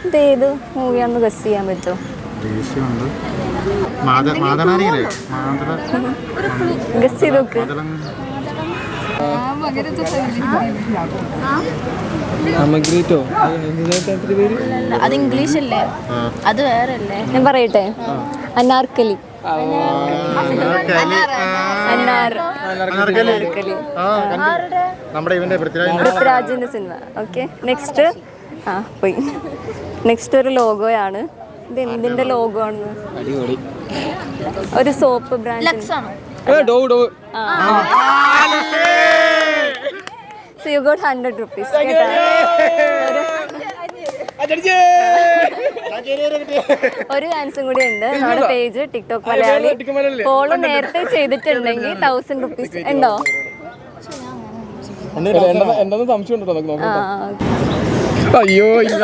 ഇത് ഏത് മൂവിയാണെന്ന് ഗസ് ചെയ്യാൻ പറ്റുമോ? ഗസ് ചെയ്ത് നോക്ക്. അത് ഇംഗ്ലീഷ് അല്ലേ, അത് വേറെ അല്ലേ? ഞാൻ പറയട്ടെ, അനാർക്കലി. പൃഥ്വിരാജിന്റെ സിനിമ. Okay, next. പോയി. നെക്സ്റ്റ് ഒരു ലോഗോയാണ്. ഇത് എന്തിന്റെ ലോഗോ ആണ്? ഒരു soap brand. So you got 100 rupees. ഒരു ചാൻസും കൂടി ഉണ്ട്. നമ്മുടെ പേജ് ടിക്ടോക്ക് മലയാളി ഫോളോ നേരത്തെ ചെയ്തിട്ടുണ്ടെങ്കിൽ 1000 rupees ഉണ്ടോ? സംശയം ഉണ്ടോ? അയ്യോ.